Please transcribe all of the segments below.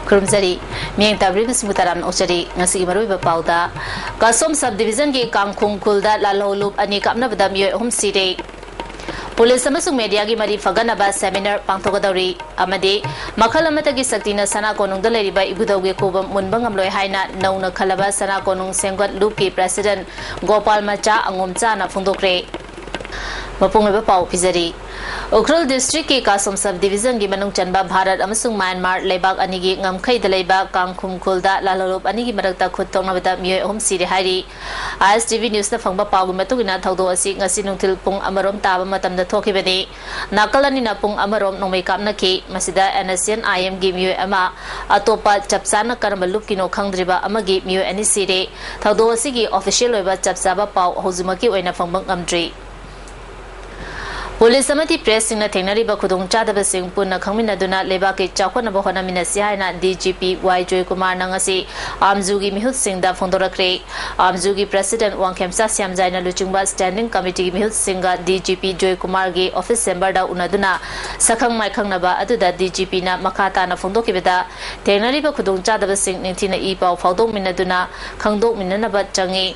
Kurumzari, Miang Tabri Smutaram Ochari, Nasi Maruba Pauda, Kasom subdivision ki Kangkung Kulda, Lalo Loop, and Nikamna Badamio Home City. Police amasung media gi mari faganaba seminar pangthogadori amade makhalamata gi saktina sana konung da leriba ibudawge kobam munbangam loi haina nauna khalaba sana konung sengwat loop ki president Gopal Macha angomcha na phungdokre mapung ba pau pizari Ukhrul district ki Kasom subdivision gi manung chanba Bharat amasung Myanmar lebak ani gi ngamkhai da leiba Kangkhum Khulda Lalolop ani gi marakta khutong nabada mioi hom siri hairi ISTV news na phangba pagu matugina thaudo asi ngasi nungthil pung amarom taba matamda thokibani nakalani na pung amarom nongmai kapna ki masida NSN IM gi mioi ama atopa chapsana karamba loop kino khangdriba amagi mioi ani siri thaudo asi gi official oiba chapsaba pau hozumaki oina phangbang amdri Police Amati Press in a Tenari Bakudung Chadaba Singh Puna Kaminaduna Lebaki Chakwana Bohana Minasiana DGP Y. Joy Kumar Nangasi Amzugi Mihut Singh da Fondora Kre Amzugi President Wang Kemsa Siam Zaina Luchungba Standing Committee Mihut Singha DGP Joy Kumar Gi Office Sember da Unaduna Sakang Maikang Naba Aduda DGP na Makata na Fondokibeda Tenari Bakudung Chadaba Singh Nintina Ipa Faldok Minaduna Kangdok Minanaba Changi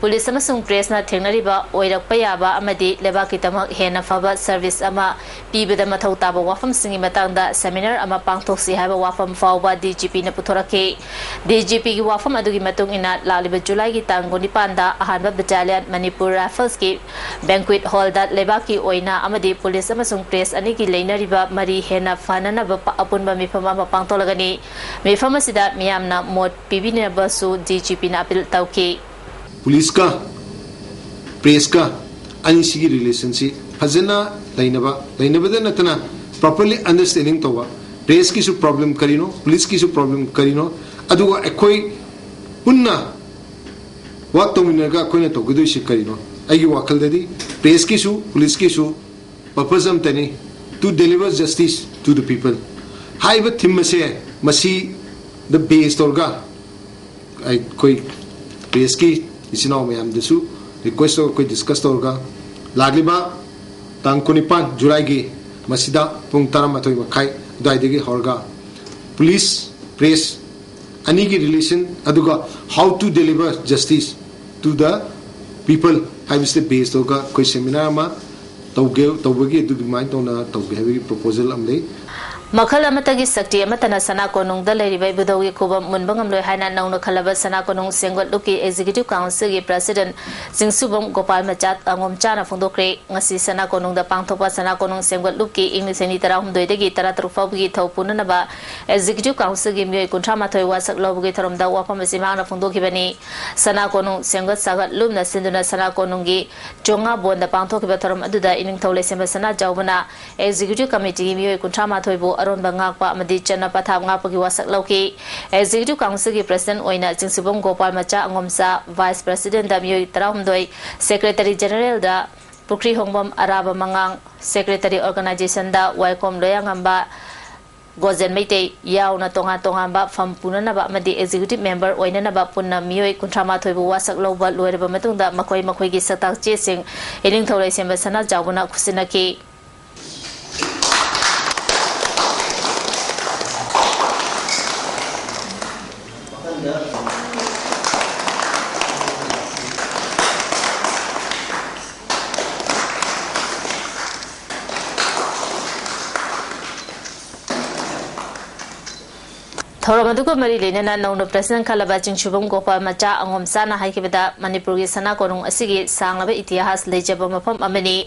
Police amasung press na thengnariba oirakpa yaba amadi lebakitamak hena faba service ama pibeda mathau taba wafam singi matangda seminar ama pangthoksi haba wafam fawba DGP na puthorake DGP gi wafam adugi matung ina laliba July gi tangoni panda ahanba battalion Manipur Rifles ki banquet hall da lebaki oina amadi police amasung press ani gi leinariba mari hena fanana ba apunba mifama ma pangtolagani mifama sida miyamna mod pibina basu DGP na apil tauki Police ka, press ka, any sigi relationship, Hazana, Lainaba, Natana, properly understanding Toba, press ki su problem karino, police ki su problem karino, Adua Ekoi Punna, what Tominaga Kona Togudu Shikarino, Ayu Wakaldadi, press ki su, police ki su, purposam tani, to deliver justice to the people. High with Timase, Masi, the base Torga, I koi press ki. Isinaw mayam desu request ko discuss torga lagliba tang kunipan July gi masida pung taramatoi makai daidegi horga police press ani gi relation aduga how to deliver justice to the people have is the base torga koi seminar ma tawge adugi mind tona tawge heavy proposal amle Makal amatagi sakti amatana sana konung da leribai budawi kubam munbangam loi haina nauna khalaba sana konung sengot luki executive council gi president Singsubam Gopal Machat angom chana phundokre ngasi sana konung da pangthopa sana konung sengot luki English ni tarahum doidegi taratrufau gi thopuna ba executive council gi mioi kuntra mathoi wasak lobugi tharom da wapam sima na phundokibani sana konung sengot sagat lumna sinduna sana konung gi chonga bonda pangthokiba tharom aduda ining thole semba sana jawbana executive committee gi mioi kuntra mathoi bo aron bangakpa amadi chana pathap ngapagi wasak lauki executive council gi president oina Singsubam Gopal Macha angomsa vice president da mioi tarahumdoi secretary general da Pukri Hongbam Araba Mangang secretary organization da Waikom Loyangamba Gozen Meite yauna tonga ba fampuna na ba amadi executive member oina na ba punna mioi kuntrama thoibu wasak loba loireba matungda makoi gi satak chesing eling thole semba sana jawuna khusinaki Thoramaduko Mari Lena Nona President Kalabaching Shubam Gopal Macha Angom Sana Haikibada Manipuri Sana Konung Asigi Sangaba Itihas Lejabamapam Amani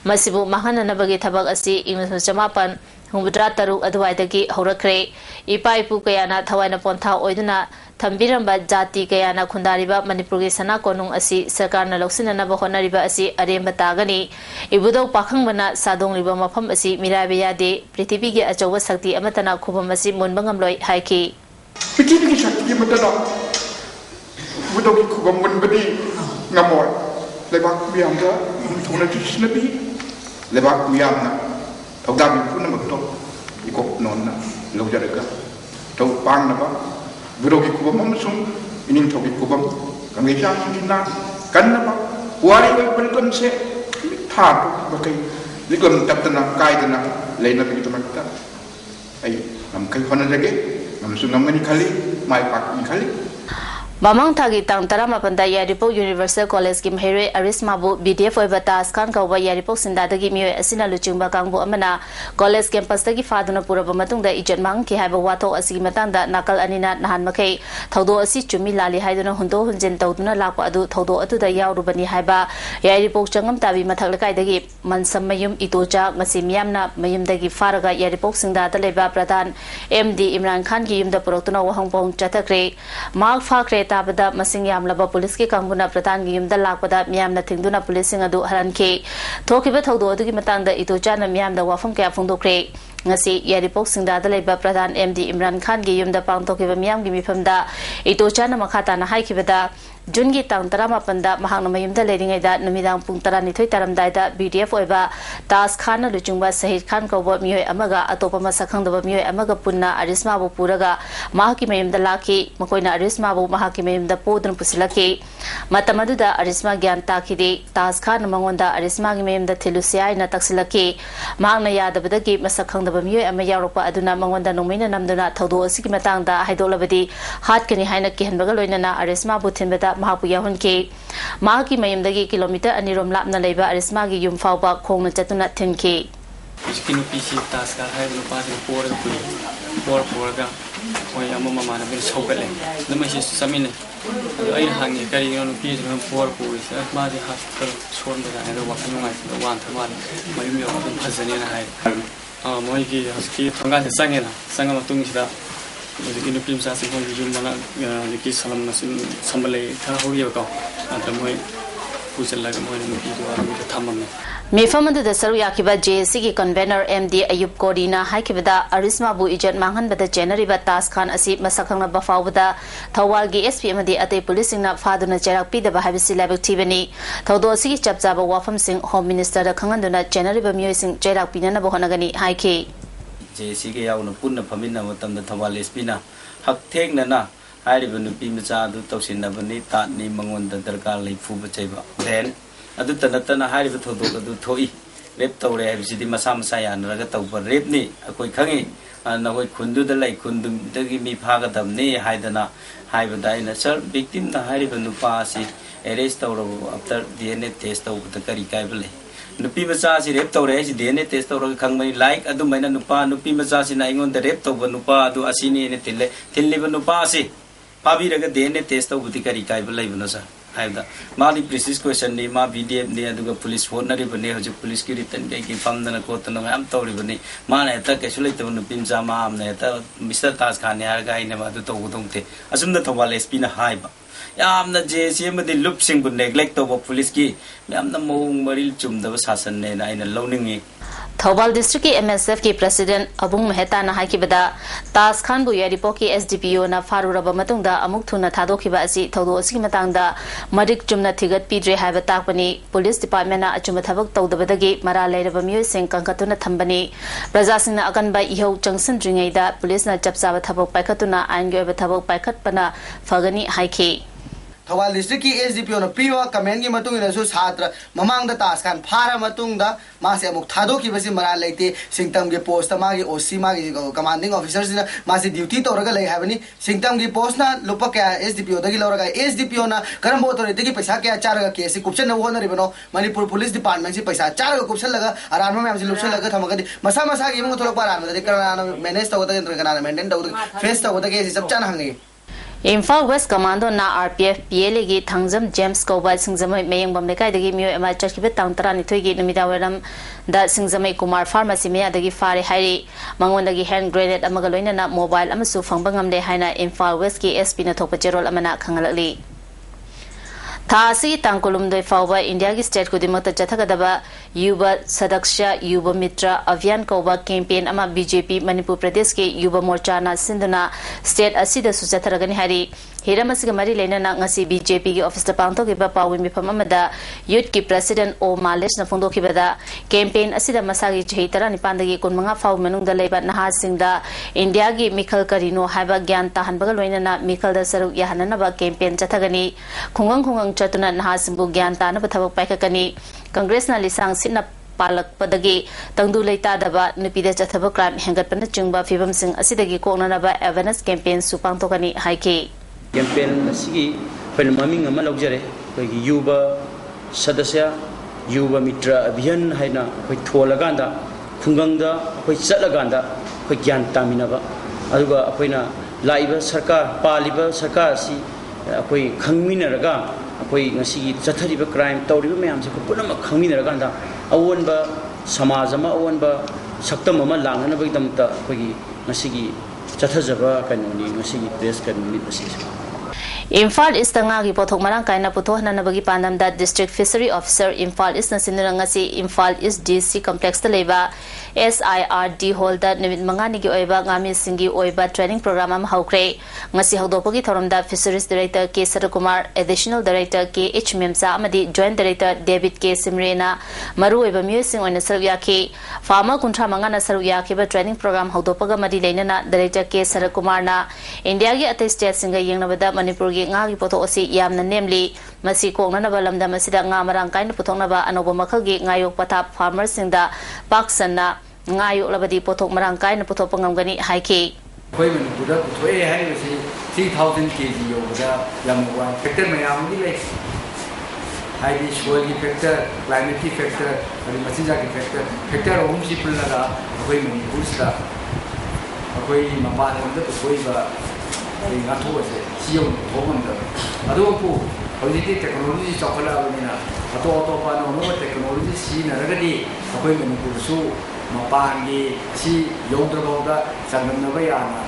Masibu Mahana Nabagi Tabak Asi English Jamapan Humbudra Taru Adwaidagi Horakre Ipa Ipu Kayana Tawana Ponta Oiduna Tambiramba Jati Kayana Kundariba Manipuri Sana Konung Asi Sarkarna Loksina Nabahona Riba Asi Aremba Tagani Ibudo Pakang Mana Sadong Riba Mapam Asi Mirabia de Pritibigi Ajawa Sakti Amatana Kubamasi Munbangam Loi Haiki Pritibigi Sakti Amatana Budogi Kubam Munbadi Namor Lebak Biamda Tuna Tisnabi Lebak Biamna Taudabi Punamato Ikop Nona Lojarega Tau Panaba Budogi Kubam Amasum Inin Togi Kubam Kamisha Sina Kanaba Wari Pelgon Se Tato Bakai Ligum Taptana Kaidana Lena Pitamata Ay Nam Kai Honadege ꯑꯃꯁꯨꯡ ꯉꯝꯒꯅꯤ ꯈꯜꯂꯤ ꯃꯥꯏ ꯄꯥꯛꯀꯅꯤ ꯈꯜꯂꯤ Mamang Thagi Tang Taramapanda Yaripo Universal College Kim Here Arismabu BDF Oiba Tas Khan Kauba Yaripo Sindadagi Mio Asina Luchungba Kangbu Amana College Campus Tagi Faduna Puraba Matunda Ijan Mang Ki Haba Wato Asi Matanda Nakal Anina Nahan Makai Taudo Asi Chumi Lali Haiduna Hundo Hunjin Tauduna Lakwa Adu Taudo Atu da Yaurubani Haiba Yaripo Changam Tabi Matalakai Dagi Mansam Mayum Itoja Masim Yamna Mayum Dagi Faraga Yaripo Sinda Leba Pradhan MD Imran Khan Ki Yum da Purotuna Wahangpong Chatakre Mark Fakre Tabada Masing Yamlaba Police Ki Kanguna Pratan Yum the Lakpada Miam the Tinduna Policing Adu Haranke Tokiba Todo the Matanda Itojan and Miam the Wafum Kafundo Cray Nasi Yaripok Sinda the Labor Pratan MD Imran Khan Giyum the Pang Tokiba Miam Gimi from the Itochana Makata and Haikibada Jungi Tang Taramapanda Mahanamayum the Lading Eda Namidang Puntarani Taram Dida BDF Oiba Tas Khana Luchumba Sahid Khan Kobo Mio Amaga Atopama Sakanda Mio Amaga Puna Arismabu Puraga Mahaki Mayum the Laki Makoina Arismabu Mahaki Mayum the Podun Pusilaki Matamaduda Arisma Gyan Takide Tas Khan Mangonda Arisma Mayum the Telusia in Taxilaki Magnaya the Badaki Masakanda Mio Amayaropa Aduna Mangonda Nomina Namduna Todo Sikimatanga Hydolabadi Hatkani Hainaki and Bagaloina Arisma Butin Mahapuya Hunke Mahaki Mayamdagi kilometer and Nirom Lapna Leba Arismagi Yum Fauba Kong Chatuna 10K. Kinu PC task hai no pas por ga oi amma mama na bin sokale nama shi samine ai hangi kari no pi no por is ma di hospital chon da na wa kan ngai da wan tha ma mai mi wa bin phasani na hai moi ki haski thanga se sanga ma tung sida Kinu film sa sing hong jum mana ki salam na sim sambale tha ho ye ka anta moi pusal la moi no ki do thamam Mefamadu the Saruyakiba JSC convener MD Ayub Kodina Haikibada Arisma Bu Ijan Mangan Bada January Tas Khan Asip Masakanga Bafawada Tawalgi SPMD Ate Policing na Faduna Jarak P the Bahabisi level Tibani Taudosi Chapzaba Wafam Singh Home Minister the Kanganduna January Bamusing Jarak Pinana Bohanagani Haiki JSC Yauna Puna Pamina Matam the Tawal Espina Hak Take Nana Hariban Pimaza do Tosinabani Tatni Mangon the Darkali Fubacheva then Adu Tanatana Hari with Todo do Toi, Repto City Masam Sayan, Ragato, Repni, a quick hangi, and now we couldn't do the lake, couldn't give me Pagatam, Ne, Haidana, Hibadina, sir, victim the Hariban Nupasi, a restore after DNA test of the Karikabele. Nupimazasi Repto Res, DNA test of Kangmani like Adumana Nupa, Nupimazasi Nangon, the Repto Nupa, do Asini and Tilivan Nupasi. Pabi Raga DNA test of the Karikabele. Haida mali precise question ni ma BDF ni aduga police phone na ribane hoju police ki written kai ki fam na ko to na am to ribane ma na ta kesulai to no pimja ma am na ta Mr. Tas Khan ya ga ina ma to gudong te asum na thawal SP na haiba yam na JC ma di loop sing bu neglect to police ki yam na mo maril chum da sasan ne na ina loning Thobal District MSF ki President Abung Mehta na haikibada Tas Khan bu Yaripo ki SDPO na Faruraba matungda amuk thuna thadokiba asi thodo asi matangda madik chumna thigat pidre haiba takpani Police Department na achuma thabak tawdabadagi mara leiraba miyoi sing kankatuna thambani Prajasing na akanba iho changsan dringaida police na chapsaba thabak paikhatuna ain gyoiba thabak paikhatpana fagani haiki Thawal district ki SDPO na piwa comment ki matung ina su chhatra mamang da Tas Khan phara matung da ma se amuk thado ki basi mara leite singtam ge post ma ge OC ma ge commanding officers na ma se duty to raga lei habani singtam ge post na lupa kya SDPO da gi lora SDPO na karam bo to re ki paisa kya char ga case kupchen na ho na ribano Manipur Police Department si paisa char ga kupchen laga aran ma si lupchen laga thamaga di masa gi mo to paran da kana manage to da kana maintain to face to da ke si sab chan hangi Imphal West Commando na RPF PLA gi Thangjam James Kobal Singjamai Meyang Bamle kai dagi mio ema chakibet tang tarani thoigi numida weram da Singjamai Kumar Pharmacy me adagi fare hairi mangon dagi hand grenade amaga loina na mobile amasu fangbang amle haina Imphal West ki SP na thokpa jerol amana khangalali Thasi Tangkolum doi fawba India ki state kudimata chathagadaba Yuba Sadaksha Yuba Mitra Avian Koba campaign ama BJP Manipur Pradesh ke Yuba Morcha na Sindhuna state asida suchatharagani hari Hiramasiga mari lena na ngasi BJP ki office ta pangtho ki ba pawin mifam amada youth ki president O Malish na fundo ki bada campaign asida masagi chheitara nipandagi kunmanga faw menung da leiba naha singda India ki Mikhal Karino haiba gyan tahan bagal loina na Mikhal da saruk yahanana ba campaign chathagani khungang chatuna naha simbu gyan ta na bathabak paikakani Congress na lisang sinna palakpadagi tangdu leita daba nupida chathaba crime hengatpana chungba fibam sing asidagi konanaba awareness campaign supang tokani haike campaign asigi pen maming ama logjare koi yuba sadasya yuba mitra abhiyan haina koi tholaganda khungangda koi chatlaganda koi gyan taminaba aduga akoina laiba sarkar paliba sarkar si akoi khangminaraga akoi ngasi chathariba crime tawriba mayam se punama khangminaraga da awonba samaj ama awonba saktam ama langnana bagdamta akoi ngasi chathajaba kanoni ngasi press kanoni basi Imphal East ngagi pothok marang kaina puthok nanabagi pandamda district fishery officer Imphal East nasinurangasi Imphal East DC complex ta leba SIRD holder nimit mangani gi oiba ngami singi oiba training program am haukre ngasi hawdopagi thoromda fisheries director K Sarakumar additional director K H Memsa amadi joint director David K Simrena maru oiba music oina sarvya ke farmer kuntra mangana sarvya ke ba training program hawdopaga madi leinana director K Sarakumar na India gi athe state singa yengnabada Manipur ngagi pothok asi yamna nemli masi kongnana balamda masida nga marang kaina puthoknaba anoba makhagi ngayok patha farmers singda paksanna ngayok labadi pothok marang kaina puthok pangamgani haike koi Manipur thoe hai si 3000 kg yoga yamwa factor mayam ni le hai di soil factor climate factor ari masija factor home si pulnaga koi Manipur sta koi mapa honda to koi ba ngato se siyo thomanda adopu hojiti technology chakala abina ato pa no technology si naragadi akoi Manipur su mapangi si yodroboga sanganaba yana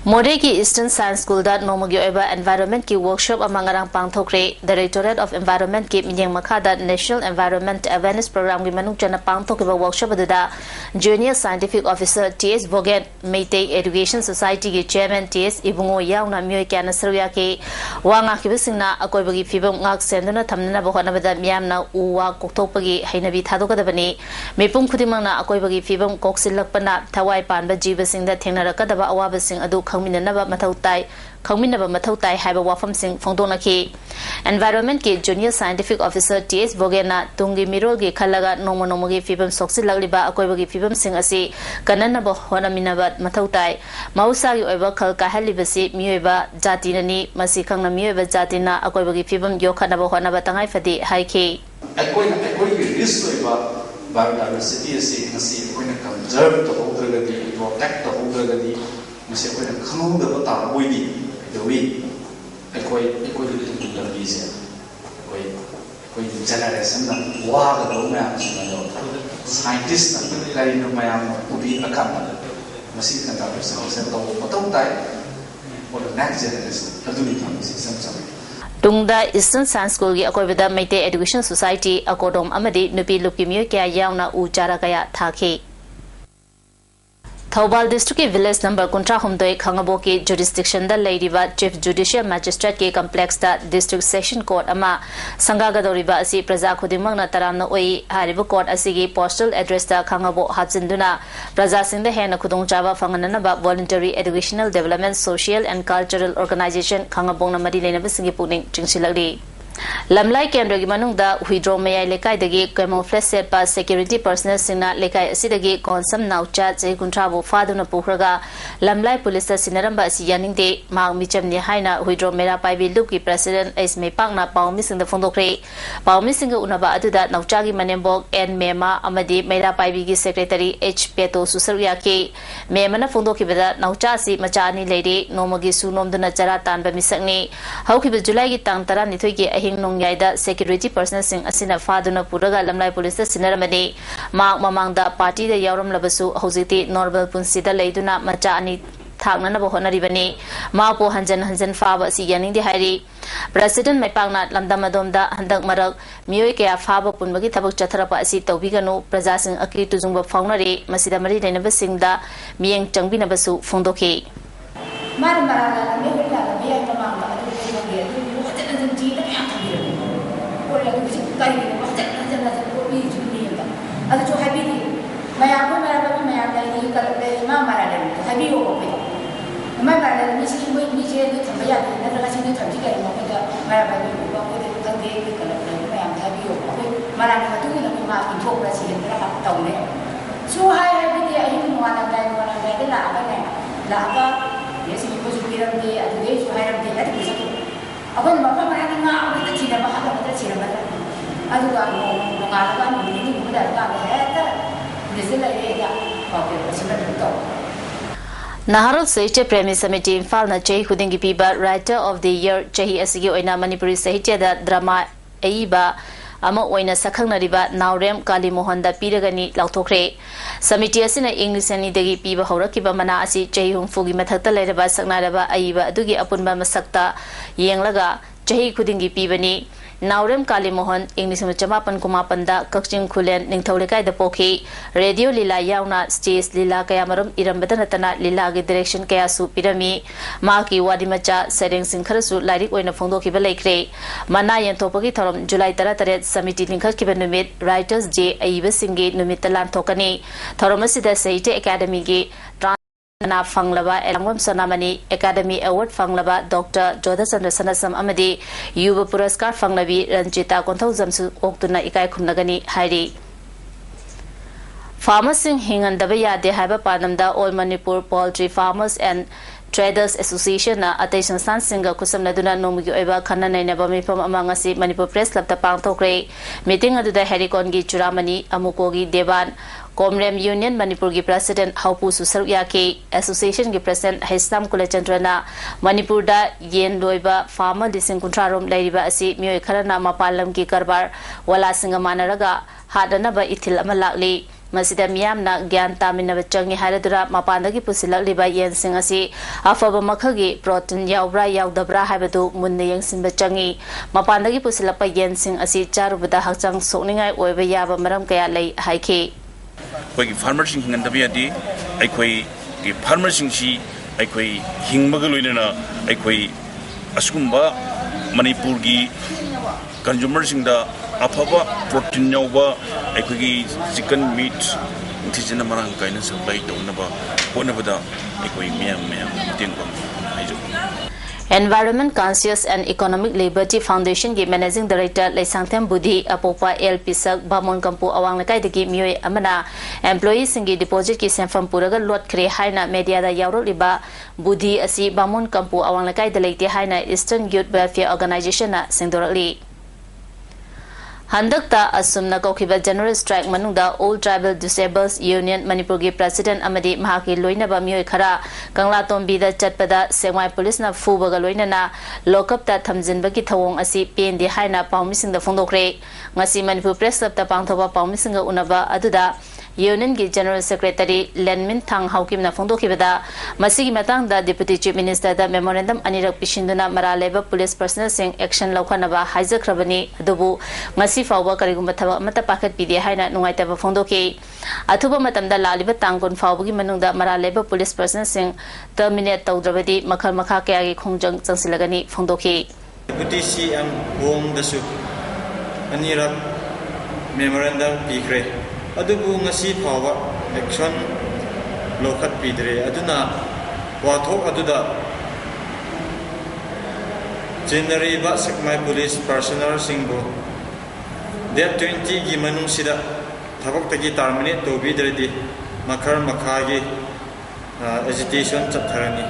Modeki Eastern Science School that Nomogi Oiba Environment ki workshop amangarang pangthokre Directorate of Environment ki minyang makada National Environment Awareness Program ki manuk jana pangthokba workshop aduda Junior Scientific Officer TS Boget Meitei Education Society ki Chairman TS Ibungo yauna myoy kana sarya ke wanga ki bisingna akoibagi fibam ngak senduna thamnana bahona bada miyamna uwa koktokpagi hainabi thadokadabani mepum khudimangna akoibagi fibam koksilakpana thawai panba jibasingda thengnarakadaba awabasing adu khangminaba mathau tai haiba wafam sing phongdona ki environment ki junior scientific officer TS Bogena tungi mirol gi khalaga nomo gi fibam soksi lagliba akoiba gi fibam sing asi kanana ba honaminaba mathau tai mausa gi oiba khal ka halibasi miyoiba jatinani masi khangna miyoiba jatina akoiba gi fibam yokhana ba honaba tangai fadi haike akoi gi risk oiba biodiversity asi ngasi akoina conserve to hodragadi protect to hodragadi masi akoina khangudaba ta boidi dewi akoi du labise akoi generation na waga do ma scientist na kai no mayam ubi akam masi kan ta person to potong tai for the next generation aduni tham system sam Tungda Eastern Science School gi akoibada Meitei Education Society akodom amadi nupi lupi myo kya yauna u chara kaya thake Thobal district के village number kuntra humdoi khangabo के jurisdiction da leiriba chief judicial magistrate के complex da district session court ama sangagadoriba asi praja khudimang na taramna oi hariba court asigi postal address da khangabo hapjinduna praja singda hena khudong chaba fanganana ba voluntary educational development social and cultural organization khangabong na mari lena singi puning chingsilagli Lamlai Kendra gi manungda huidro mayai lekai dagi camouflage set pa security personnel singna lekai asidagi konsam naucha je kuntrabo faduna pukhraga Lamlai police ta sinaramba asi yaningde mang michamni haina huidro mera paibi loop ki president is me pangna pawmi singda phondokre pawmi singa unaba aduda naucha gi manembok en mema amadi mera paibi gi secretary H Peto susarya ke memana phondoki beda naucha si machani leide nomogi sunomduna chara tanba misakni hauki July gi tang 12 gi hing nongyaida security personnel sing asina faduna puraga lamlai police ta sinaramani mak mamangda party da yauram labasu hojiti normal punsi da leiduna macha ani thakna na bohonari bani ma po hanjan faba si yaning di hairi president maipangna lamdamadom da handak marak miyoi kya faba punbagi thabak chatharapa asi tawbiganu praja sing akri tujungba faunari masida mari lenaba singda miyeng changbina basu phongdoki mar marala me hela me ya tamanga adu ji da ya ko la du kai ni ko janna ko bi ju ni da adu jo habi ni maya ko maya dai ni kal be ma mara le habi ko pe ma mara le ni si ni je ni thamba ya ni na la si ni thamji kai mo ka mara ba ni ko ko de ka de kal be maya habi ko pe mara ni tu ni मा इंथोक रसी है तौने सो high भी अही नुवाना दे लागा ने लागा ये सी को जुपिरम दे अदे जो हायरम दे अदे बिसको अपन मफा मना मा अदे चिना बहा अदे चिना बहा अदुगा नोंगालगा नुनी गुदा गा है ता दिसले एगा ओके बसना तो Naharol Sahitya Premi Samiti Imphal na Chahi Khudingi Piba Writer of the Year Chahi Asigi Oina Manipuri Sahitya da Drama Aiba ama oina sakhangna Naurem Kali Mohan da piragani lauthokre Samiti asina English ani dagi piba horakiba mana asi Chahi Humfugi mathakta lairaba saknaraba aiba adugi apunba masakta yenglaga Chahi Khudingi Pibani Naurem Kali Mohan English Chamapan Kumapanda Kakching Kulen Ningtaulekai the Poki Radio Lila Yauna Stage Lila Kayamarum Irambadanatana Lila Direction Kayasu Pirami Maki Wadimacha Settings in Karasu Lirik Wina Fondo Kibalekre Manayan Topaki Torum July Tarataret Samiti Linkat Kibanumit Writers J Aiba Singi Numitalan Tokani Toromasida Saite Academy Gi Na Fanglaba Elangwam Sanamani Academy Award Fanglaba Dr. Jodha Chandra Sanasam Amadi Yuba Puraskar Fanglabi Ranjita Kontau Zamsu Oktuna Ikai Kumnagani Hairi Farmers Sing Hingan Dabaya De Haba Panamda All Manipur Poultry Farmers and Traders Association na Attention San Singa Kusam Naduna Nomugi Eva Kana Nainaba Mipam Amangasi Manipur Press Club the Pangtokre Meeting Aduda Herikongi Churamani Amukogi Devan Comrem Union Manipur gi President Haupu Susaryaki Association gi President Haisam Kulachandrana Manipur da Yen Loiba Farmer Lising Kuntrarom Lairiba Asi Mioy Karana Mapalam gi Karbar Wala Singamanaraga Hadanaba Ithil Amalakli Masida Miamna Gyan Taminaba Changi Haradura Mapandagi Pusilak Liba Yen Singasi Afaba Makagi Protein Yaubra Yaudabra Habatu Mundayang Simba Changi Mapandagi Pusilapa Yen Sing Asi Charubada Hakchang Soningai Oiba Yaba Maram Kaya Lay Haiki Koi farmer sing hingan tabi adi, ay koi farmer sing si ay koi hingmagal uina na ay koi askumba Manipur gi consumer sing da apaba protein yawa ay koi chicken meat tijena marang kaina supply to na ba ko na bada ay koi miyam ting bang ay jo Environment Conscious and Economic Liberty Foundation gi Managing Director Laisangthem Budhi Apopa LP Sak Bamon Kampu Awang Lakai dagi Mioy Amana Employees singi deposit ki senfam puraga lot kre haina media da yauro liba Budhi asi Bamon Kampu Awang Lakai da leite haina Eastern Youth Welfare Organization na singdorali Handakta Asumna Kokiba General Strike Manungda All Tribal Disabled Union Manipur gi President Amadi Mahaki Loinaba Mioy Khara Kangla Tombi da Chatpada Sengwai Police na Fubaga Loinana Lokap ta Thamjinba ki Thawong asi PND haina Paumising da Fondokre Ngasi Manipur Press Club ta Pangthoba Paumising unaba aduda Union gi General Secretary Lenmin Thang Haukim na Fondokibada Masigi Matang da Deputy Chief Minister da Memorandum Anirak Pishinduna Maraleba Police Personnel Sing Action Laukanaba Haizakrabani adubu Ngasi Fauba Karigumba Thaba Mata Paket PD haina Nungaitaba Fondoki Athuba Matamda Laliba Tangon Faubugi Manungda Maraleba Police Personnel Sing terminate Taudrabadi Makhal Makha Kayagi Khongjang Changsilagani Fondoki Deputy CM Wong Dasu Anirak Memorandum Pikre Adubu ngasi phawa action lokat pidre aduna wathok aduda January ba Sakmai Police personnel singbo Date 20 gi manung sida thabak tagi terminate to bidredi makhar makhagi agitation chatharani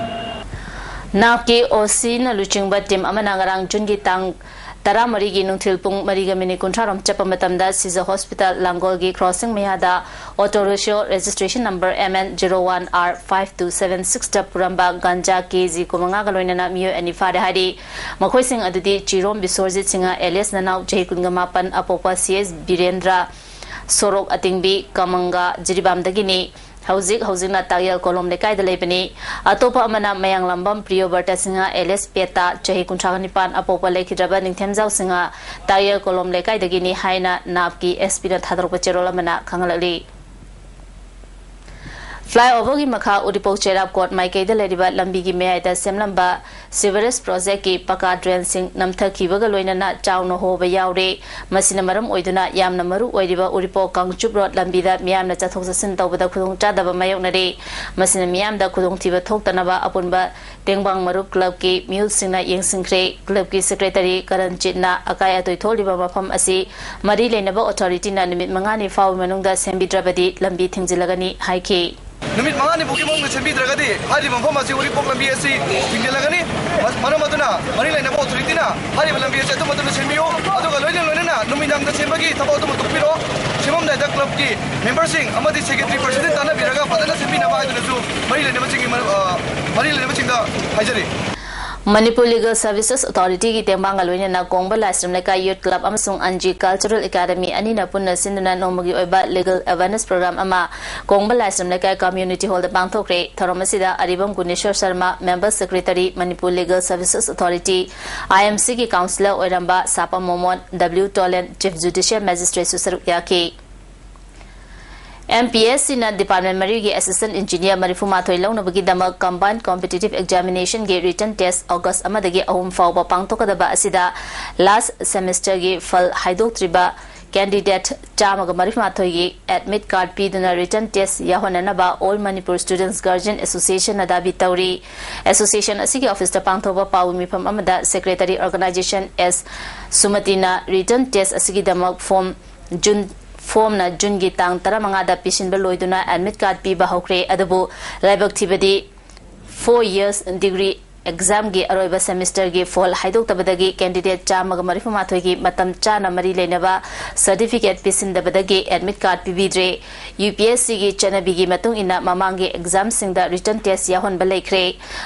Naki OC na luchingba team amana ngarang jungi tang Tara Marigi Nuntilpung Mariga Mini Kuntaram Chapamatamda Siza Hospital Langolgi Crossing Mihada Auto Ratio Registration Number MN01R5276 Puramba Ganja KZ Kumanga Galoinana Mio and Ifade Hadi Makoising Adudi Chirom Bisorjit Singa Elias Nanau Jehikungamapan Apopa CS Birendra Sorok Atingbi Kamanga Jiribam Dagini Housing Tayal Kolom Lekai the Lebani, Atopa Amana Mayang Lambam, Prio Berta Singa, Eles Peta, Chahi Kunchanipan, Apopa Leki Draban, Temzal Singa, Tayal Kolom Lekai the Guinea, Haina, Napki, Espina Hadropacherola Mana, Kangalali. Flyover gi Makha Udipo Cherap Court Maike the Ladiba Lambigi May the Semlamba Severus Project ki Paka Drain Sing Namtha Kivaga Loinana Chauno Ho Bayaure Masinamaram Oiduna Yam Namaru Oidiba Udipo Kangchup Road Lambida Miam na Chathok Sin Tawada Kudung Chadaba Mayonare Masina Miam da Kudung Tiva Tok Tanaba Apunba Tengbang Marup Club ki Mule Singna Yeng Singkre Club ki Secretary Karan Chitna Akaya Toitholi Mafam Asi Mari Lenaba Authority na Nimit Mangani Faw Manungda Sembi Drabadi Lambi Thingzilagani Haiki Numit mangani bukimong na sembi dragadi hari mamfam asi uri pok lambi asi tinggalagani mano matuna mari lain na authority na hari lambi asi to matuna sembiyo aduga loina na numidang da sembagi thabo to mutukpiro semam da club ki member sing amadi secretary president tana biraga padana sembi na ba iduna su mari lain macing da hajari Manipur Legal Services Authority ki Tengbang Aloina na Kongba Lastram Leka Youth Club amasung Anji Cultural Academy ani na punna sinduna nomagi oiba legal awareness program ama Kongba Lastram Leka Community Hall da bangthokre thoromasida Aribam Guneshwar Sharma Member Secretary Manipur Legal Services Authority IMC ki Councillor Oiramba Sapa Momon W Tolen Chief Judicial Magistrate Susaruk Yaki MPSC na Department Marigi Assistant Engineer Marifu Mathoi Launabagi Dama Combined Competitive Examination ge Written Test August amadagi ahum fawba pangtokadaba asida last semester ge fal haidok triba candidate Chamaga Marifu Mathoi ge admit card piduna written test yahonanaba All Manipur Students Guardian Association nadabi tauri Association asigi office ta pangthoba pawmi pham amada Secretary Organization S Sumatina written test asigi dama form na June gi tang tara manga da pisin ba loiduna admit card pi ba hokre adabu laibak thibadi 4 years degree exam gi aroiba semester gi fall haidok tabadagi candidate chamaga marifu mathoi gi matam chana mari lenaba certificate pisin dabadagi admit card pi bidre UPSC gi chanabi gi matung ina mamangi exam singda written test yahon ba lekhre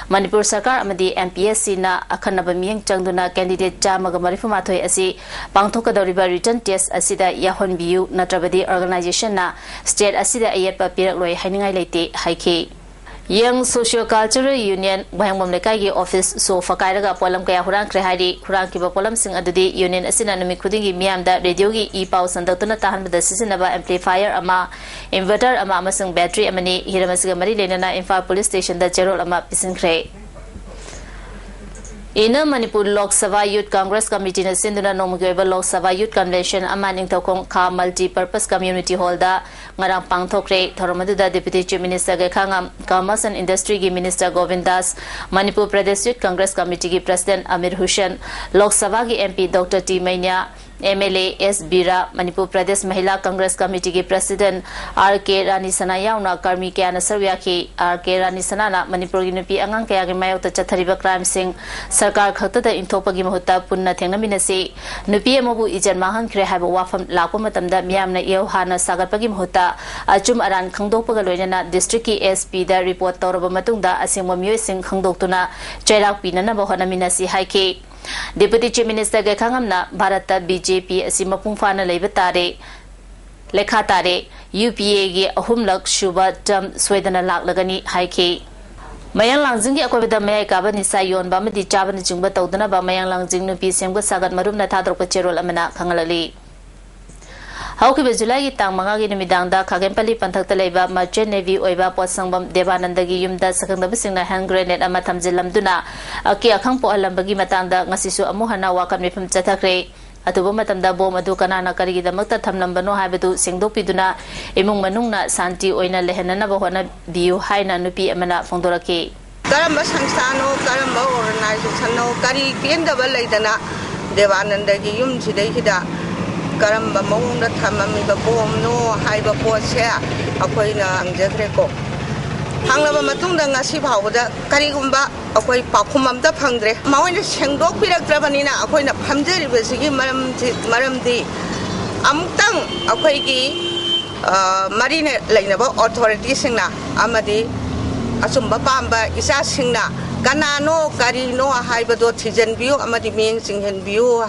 Manipur Sarkar amadi MPSC na akhanaba miyeng changduna candidate chamaga marifu mathoi asi pangthoka doriba written test asida yahon biu natrabadi organization na state asida ayetpa pirak loi hainingai leite haike Young Socio Cultural Union Bayangmam Lekai office so Fakairaga Polam Kaya Hurang Krehari Hurang Kiba Polam Sing Adudi Union Asina Namikudingi Miamda Radio gi e Pau Sandatuna Tahan with the Sisinaba amplifier ama inverter ama amasung battery amani Hiramasiga Mari Lenana Infa Police Station the Gerald ama Pisinkre Ina Manipur Lok Sabha Youth Congress Committee na sinduna nomugyoiba Lok Sabha Youth Convention amaning tokong ka multi-purpose community hall da ngarang pangthokre thoromaduda Deputy Chief Minister ge khangam Commerce and Industry gi Minister Govind Das Manipur Pradesh Youth Congress Committee gi President Amir Hussain Lok Sabha gi MP Dr. T Mainya MLA S Bira Manipur Pradesh Mahila Congress Committee ki President RK Rani Sana yauna karmi kya na sarwyaki RK Rani Sana na Manipur gi nupi angang kaya gi mayok ta chathariba crime sing sarkar khakta da inthopa gi mahutta punna thengnamina nupi amabu ijan mahan khre haiba wafam lakpa matamda miyamna yeu hana sagarpa gi mahutta achum aran khangdokpa ga loinana district ki SP da report tawraba matungda asingma miyoi sing khangdoktuna chairak pinana ba honamina si haike Deputy Chief Minister ge khangamna Bharata BJP asi mapung fana leiba tare lekha tare UPA ge ahumlak shuba term swedana laklagani haike Mayang langjing gi akwabida mayai kaba ni sayon ba madi chabani jingba tawdana ba mayang langjing nu pi semga sagat marum na thadrok cherol amana khangalali Haukiba July gi tang manga gi nimidangda Khagempali panthakta leiba Merchant Navy oiba potsangbam Devananda gi yumda sakangdaba singna hand grenade ama thamjilamduna aki akhang po alambagi matangda ngasisu amuhana wakan mifam chathakre atuba matamda bom adu kanana karigi damakta thamlambano haibadu singdopiduna imung manungna santi oina lehenana ba hona biu haina nupi amana fongdorake karamba samsano karamba organization no kari kendaba leidana Devananda gi yum chidai hida karamba maung da thamami ba bom no haiba pose akoina angjekre ko hanglaba matung da ngasi phawda karigumba akoi pakhumam da phangdre maoina sengdok piraktrabani na akoina phamjeri besigi maramdi amtang akoi gi marine lainaba authority singna amadi asumba pamba isa singna kanano karino haibado thijan biu amadi ming singhen biu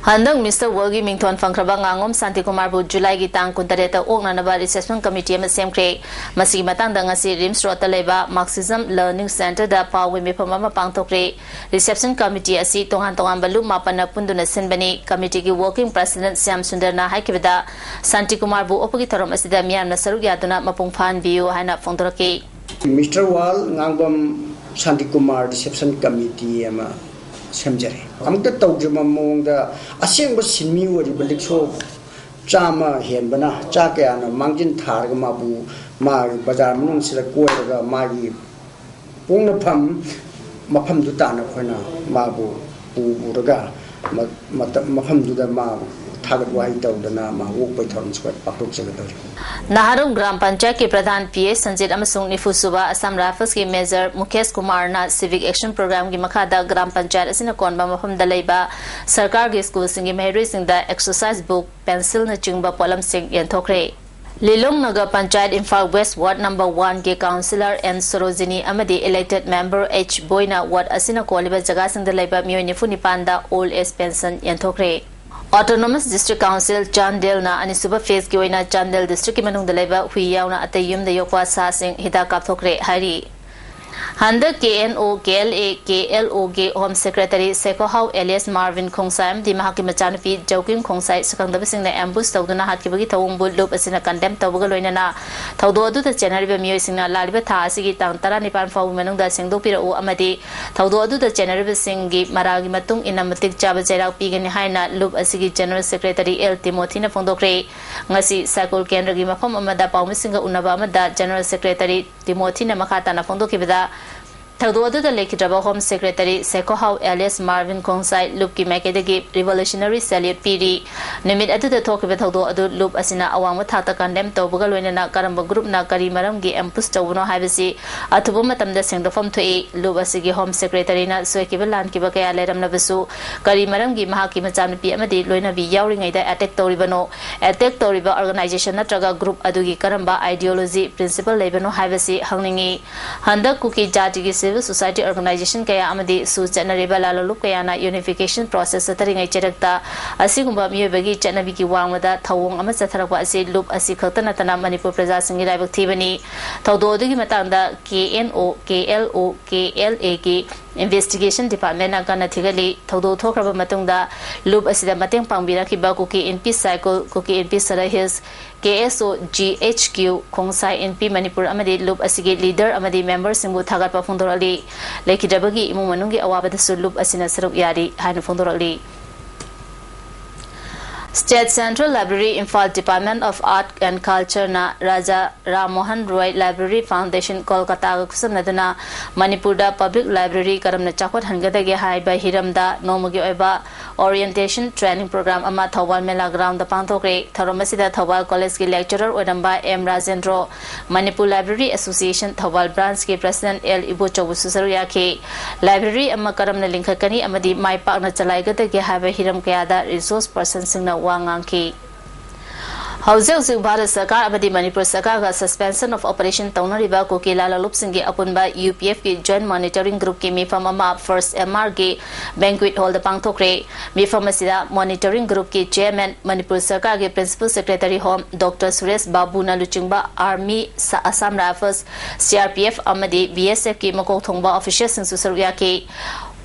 Handang Mr. Wagi Mington Fankraba ngangom Santi Kumar bu July gi tang kuntareta okna na ba research committee ma semkre masi matang da ngasi rims rota leba Marxism Learning Center da pawi me phamama pangtokre reception committee asi tongan balu mapana punduna senbani committee gi working president Syam Sundar na haikibda Santi Kumar bu opagi thorom asida miyam na saruk yaduna mapung phan biu haina fongdorake Mr. Wal ngangom Santi Kumar reception committee ama semjare amta tawjuma mongda aseng ba sinmi wori balikso chama henbana cha kya na mangjin thar ga mabu ma bazar munung sila koiraga magi pungna pham mafam du ta na khona ma bu buraga mafam du da ma थागत वाई तौदना मावो पैथौन squad पाक्टोक जगदौरी नाहरुम ग्राम पंचायत के प्रधान पीए संजीत अमसुंग निफुसुबा असम राइफल्स के मेजर मुकेश कुमार ना सिविक एक्शन प्रोग्राम की मखादा ग्राम पंचायत असिना कोनबा मफम दलैबा सरकार के स्कूल सिंग मेहरी सिंग दा एक्सरसाइज बुक पेंसिल न चिंगबा पोलम सिंग यंथोखरे Lilong Nagar panchayat Imphal west ward number 1 के काउंसिलर एन सरोजिनी अमदी इलेक्टेड मेंबर एच बोयना वार्ड असिना कोलिबा जगह सिंग दलैबा मियो निफु निपांदा ओल्ड एज पेंशन यंथोखरे Autonomous District Council Chandel na anisuba phase ki oina Chandel district ki manung dalaiba hui yauna atayum da yokwa sa sing hida kapthokre hari Handa KNO KLA KLO ge Home Secretary Seko How Elias Marvin Khongsai di mahaki machanapi Joking Khongsai sakangdaba sing na ambush tawduna hatkibagi thawung bul loop asina condemn tawbaga loina na thawdo adu da January ba miyoi sing na laliba tha asigi tang 19 faw manung da singdokpira o amadi thawdo adu da January ba sing gi maragi matung inamatik chaba jairau pigani haina loop asigi General Secretary L Timothy na phongdokre ngasi Sakul Kendra gi mafam amada pawmi singa unaba amada General Secretary Timothy na makhata na phongdokibada Thawdo adu da Lekhidraba Home Secretary Seko How Elias Marvin Khongsai loop ki makedagi revolutionary salute piri nimit adu da thokiba thawdo adu loop asina awang thata condemn tawbaga loina na karamba group na kari maram gi ampush tawno haibasi athubu matam da sengdofam thoi loop asigi Home Secretary na soikiba lan kiba kaya leram na basu kari maram gi mahaki machanpi amadi loina bi yawri ngai da attack tawribano attack tawriba organization na traga group adu gi karamba ideology principle lebano haibasi hangningi handa kuki jati gi civil society organization kaya amadi su chanariba lalalup kaya na unification process taringai cherakta asigumba miyobagi chanabi ki wangmada thawong ama chatharakwa ase loop asi khaktana tana Manipur praja singi raibak thibani thawdo dugi matangda KNO KLO KLA ki investigation department na kana thigali thawdo thokraba matungda loop asida mateng pangbira ki ba kuki NP cycle kuki NP Sarahis KSO GHQ Khongsai NP Manipur amadi loop asigi leader amadi member singbu thagat pa phondorali lekidabagi imu manungi awabada su loop asina saruk yari hainu phondorali State Central Library Imphal Department of Art and Culture na Raja Ram Mohan Roy Library Foundation Kolkata ga kusamnaduna Manipur da Public Library karamna chakwat hangadage hai ba hiramda nomugi oiba orientation training program ama Thawal Mela ground da pangthokre tharomasida Thawal College ki lecturer odamba M Rajendra Manipur Library Association Thawal branch ki president L Ibo Chobu Susaru yakhe library ama karamna linkhakani amadi mai pakna chalaigadage hai ba hiram kayada resource person singna Wanganki Housing Bharat Sarkar amadi Manipur Sarkar ga suspension of operation taunariba ko ke lalalup singi apunba UPF ki joint monitoring group ki mifam ama first MR ki banquet hall da pangthokre mifam asida monitoring group ki chairman Manipur Sarkar ki principal secretary home Dr Suresh Babu na luchingba Army Assam Rifles CRPF amadi BSF ki makok thongba officials sing susaruya ki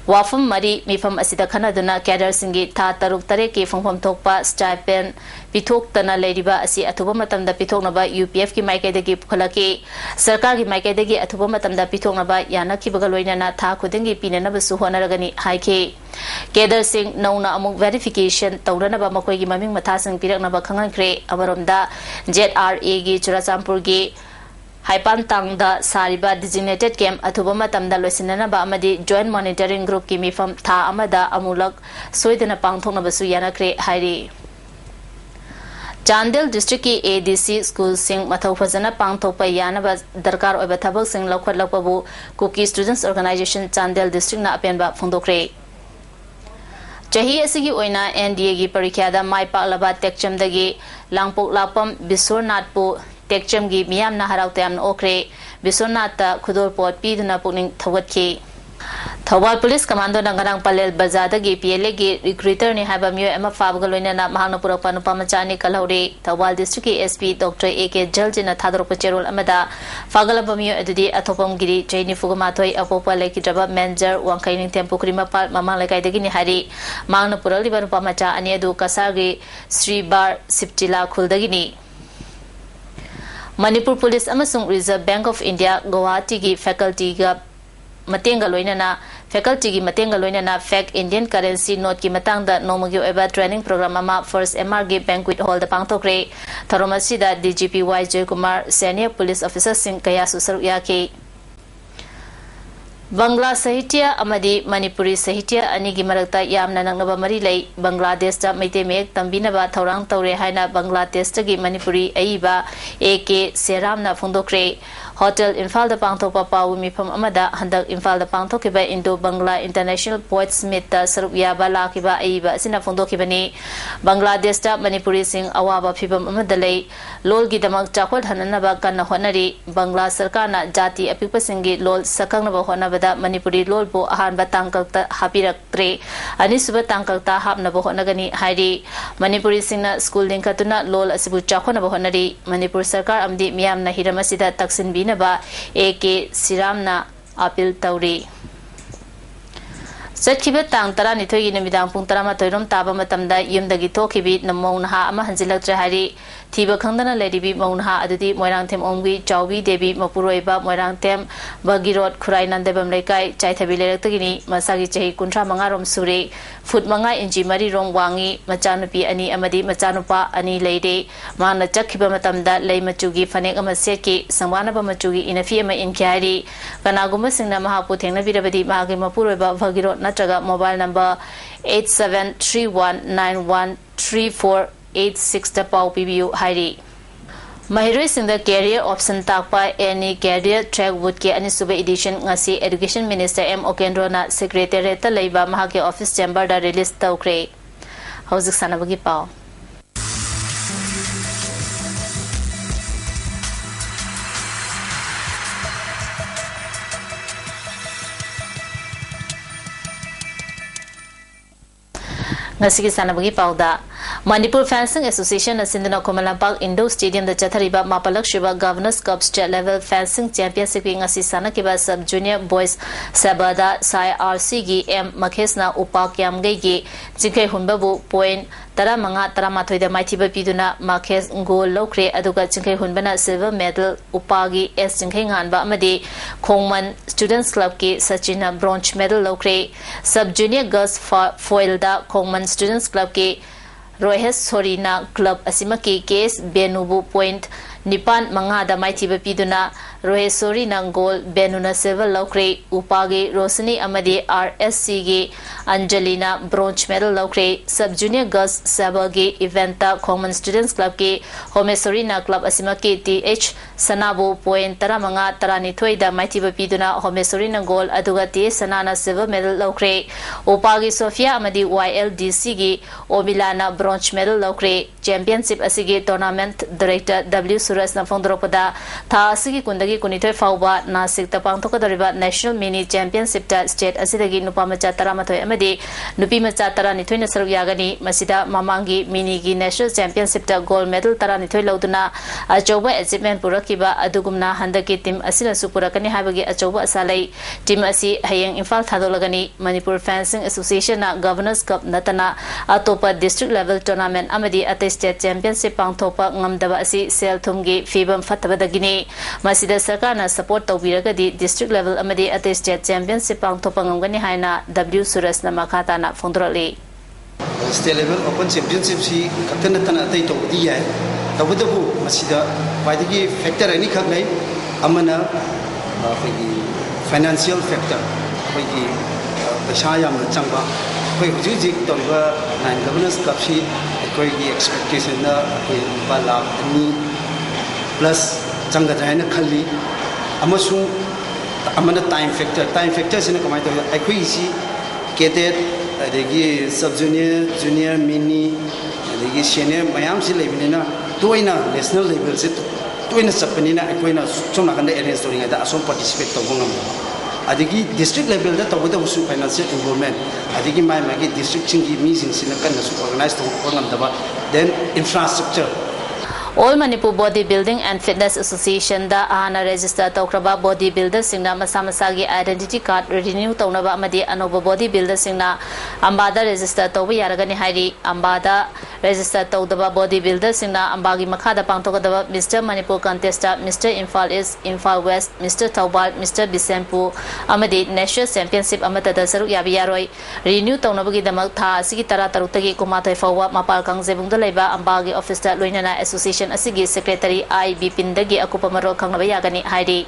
Wafam Mari Mifam Asida Kanaduna Kadar Singi Tha Taruk Tare ki Fongfam Thokpa stipend Pithok Tana Leriba Asi Athuba Matamda Pithok Naba UPF ki Maikadagi Pukhalaki Sarkar ki Maikadagi Athuba Matamda Pithok Naba Yana ki Bagaloina na Tha Khudengi Pinana Basu Honaragani Haike Kadar Singh Nauna Amuk verification Tauranaba Makoi ki Maming Mathasang Pirak Naba Khangankre Amaromda ZRA gi Churachampur gi Haipan Tangda Sariba designated camp Athuba Matamda Losinana ba amadi joint monitoring group ki mifam tha amada amulak soidana pangthokna basu yana kre hairi Chandel district ki ADC school sing mathau phajana pangthokpa yana ba darkar oiba thabak sing lakhwat lakpabu Cookie Students Organization Chandel district na apenba phondokre Chahi asigi oina NDA gi parikya da mai paklaba tekcham dagi langpok lapam Biswarnathpu Tekcham gi miyam na haraw tayam na okre Biswarnath khudor pot piduna pukning thawatki Thawal Police Commando na ngarang palel bazada gi PLA gi recruiter ni haba miyo ema fabga loina na mahangna purakpa nupa machani kalhauri Thawal District ki SP Dr. AK Jalji na thadrokpa cherol amada fagalamba miyo edudi athopam giri jaini fugamathoi apopa leki draba manager wangkaining tempo krima pal mamang lekai dagi ni hari mahangna pural liba nupa macha ani edu kasagi Sri Bar Siptila khuldagi ni Manipur Police amasung Reserve Bank of India Guwahati gi faculty ga matenga loinana faculty gi matenga loinana fake Indian currency note ki matangda nomagi oiba training program ama first MR gi banquet hall da pangthokre tharomasida DGP Y Joy Kumar senior police officer sing kaya susaru yake Bangla Sahitya amadi Manipuri Sahitya anigi marakta yamna nangnaba mari lei Bangladesh ta meite mek tambinaba thaurang taure haina Bangladesh ta gi Manipuri aiba AK Seramna phondokre Hotel Infal da pangthopa pawu mifam amada handak Infal da pangthokiba Indo Bangla International Poets Meet ta sarup yaba lakiba aiba asina phondokibani Bangladesh ta Manipuri sing awaba phibam amada lei lol gi damak chakhwat hananaba kanna honari Bangla sarkar na jati apikpa singi lol sakangnaba honabada Manipuri lol bo ahan ba tangkakta hapiraktre ani suba tangkakta hapnaba honagani hairi Manipuri singna school linkatuna lol asibu chakhonaba honari Manipur sarkar amdi miyamna hiramasida taksin bina ba AK Siramna apil tauri Satkiba tang tara ni thogi namidang pung tara ma toirom taba matamda yumdagi thokibi namong ha ama hanjilak trahari thiba khangdana ledibi maunha adudi moirang them omgi chawbi debi mapuroiba moirang tem bagirot khurai nandebam lekai chaithabi leraktagini masagi chahi kuntra mangarom sure foot manga inji mari rom wangi machanupi ani amadi machanupa ani leide mana chakhiba matamda lei machugi fanek ama seki sangwana ba machugi inafi ama inkyari kanaguma singna mahapu thengna birabadi magi mapuroiba bagirot natraga mobile number 8731913486 da pau PBU Hairi. Mahiroi Singh career option takpa any career track wood ke ani sube edition ngasi Education Minister M Okendro na secretariat ta leiba mahake office chamber da release tawkre. Hauzik sanabagi pau. Ngasigi sanabagi pauda Manipur Fencing Association asindana Komalampak Indo Stadium da chathariba mapalak shiba Governors Cup state level fencing championship ngasi sana kiba sub junior boys sabada sai RC gi M Makhesna upakyam gai gi jikai hunbabu point tara manga tara mathoi da maithiba piduna Makhes goal lokre aduga jikai hunbana silver medal upagi S jikai nganba amadi Khongman Students Club ki Sachina bronze medal lokre sub junior girls foil da Khongman Students Club ki Rohes Sorina Club Asimaki case Benubu point Nipan Mangada Maithiba Piduna Rohes Sorina goal Benuna Silver Lokre Upagi Rosani Amadi RSC gi Angelina bronze medal Lokre Sub Junior Girls Sabagi Eventa Common Students Club ki Home Sorina Club Asimaki TH Sanabu point Taramanga Tarani Thoida Maithiba Piduna Home Sorina goal Aduga T Sanana Silver medal Lokre Upagi Sofia Amadi YLDC gi Obilana bronze medal Lokre Championship Asigi Tournament Director W Suras na Fondropada Tha Asigi Kundagi Kunithoi Fauba Nasik Tapang Tokadariba National Mini Championship ta State Asidagi Nupamacha Taramathoi Amadi Nupi Macha Taranithoi na Saruk Yagani Masida Mamangi Mini gi National Championship ta gold medal Taranithoi Lauduna Achoba achievement Purakiba Adugumna Handaki team Asina Supurakani Habagi Achoba Asalai team Asi Hayang Infal Thadolagani Manipur Fencing Association na Governors Cup Natana Atopa district level tournament Amadi Ate State Championship Pangthopa Ngamdaba Asi Sel Thumgi Fibam Fatabadagini Masida Sarkarna support Tawbiragadi district level Amadi Ate State Championship Pangthopa Ngamgani Haina W Suras na Makatana Fondroli State level open championship si katanatana atay tawdi yay tawdabu masida paidagi factor ani khagnai amana financial factor paigi paisa yamna changba koi hujik tawba nine governors cup si koi gi expectation na koi bala ani plus changa jaina khali amasu amana time factor sina kamai taw ai koi si cadet adegi sub junior junior mini adegi senior mayam si lebinina toina national level se toina sapnina akoina chona kanda arrange story da asom participate to bongam adegi district level da tawda usu financial involvement adegi mai magi district chingi meeting sina kan su organize to bongam da then infrastructure All Manipur Bodybuilding and Fitness Association da ahana register tawkraba bodybuilder singna masamasagi identity card renew tawnaba amadi anoba bodybuilder singna ambada register tawba yaragani hairi ambada register tawdaba bodybuilder singna ambagi makhada pangtokadaba Mr Manipur contest Mr Infal East Infal West Mr Taubal Mr Bisempu amadi national championship amata da saruk yabi yaroi renew tawnabagi damak tha asigi tara tarutagi kumathai fawwa mapal kangjebungda leiba ambagi office ta loinana association Asigi Secretary I Bipindagi Akupa Maro Kangnaba Yagani Hairi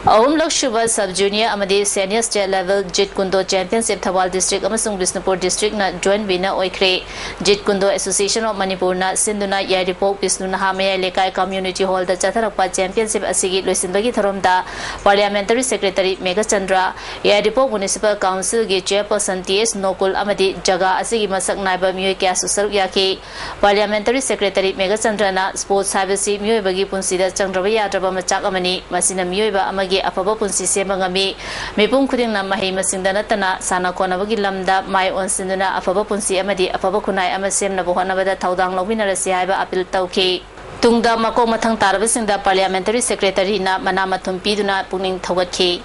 Ahum Lok Shubha Sub Junior Amadi Senior State Level Jit Kundo Championship Thawal District Amasung Bisnupur District na joint winner oikre. Jit Kundo Association of Manipur na Sinduna Yadipok Bisnu Nahamaya Lekai Community Hall da Chatharakpa Championship asigi Luisinbagi Tharomda Parliamentary Secretary Mega Chandra Yadipok Municipal Council gi Chairperson TS Nokul Amadi Jaga asigi masak naiba miyoi kya susaruk yaki Parliamentary Secretary Mega Chandra na Sports Habasi miyoi bagi punsida Chandraba Yadraba Machak Amani Masina miyoi ba amagi afaba punsi sema ngami mipum khuding na mahi masingda natana sana kona bagi lamda mai onsinduna afaba punsi amadi afaba kunai ama semna bohana bada thaudang lobina rasi haiba apil tauki tungda mako mathang tarabasingda Parliamentary Secretary na manama thumpi duna puning thawatki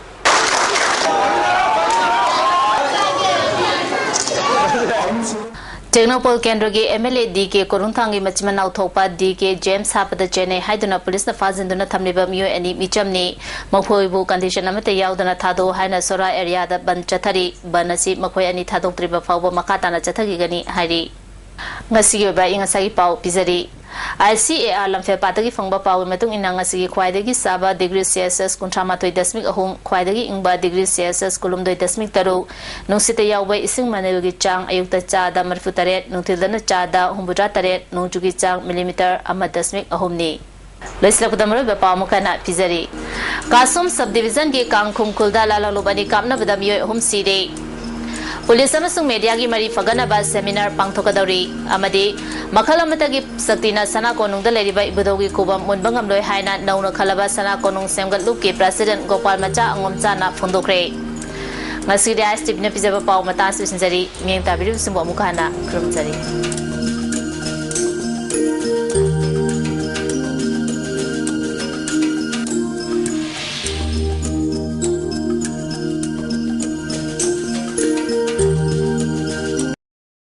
Technopol Kendra ge MLA DK Korungthangi Machimanaw Thopa DK James Hapada Chene Haiduna Police na Fazinduna Thamliba Myo ani Michamni Maphoibu condition amata yaudana thado haina Sora area da ban chathari banasi makhoi ani thadok triba fawba makata na chathagi gani hari ngasi ba ingasagi pau pizari ICAR lamfe patagi fangba pawi matung inang asigi khwaidagi saba degree Celsius kunthamathoi dasmik ahum khwaidagi ingba degree Celsius kulumdoi dasmik taru nungsita yawba ising manilgi chang ayukta chada marfu taret nungthildana chada humbudra taret nungchugi chang millimeter ama dasmik ahumni Leslakudamro bapamukana pizari Kasum subdivision ge kangkhum kulda lalalubani kamna badamiyo ahum sire Police amasung media gi mari fagana ba seminar pangthokadori amadi makhala matagi saktina sana konung da leriba ibudogi kubam munbangam loi haina nauna khalaba sana konung semgat lup ke president Gopal Macha angomcha na phondokre ngasi July ISTV na pizaba paw mata su sinjari mieng tabiru sumbo mukana krumjari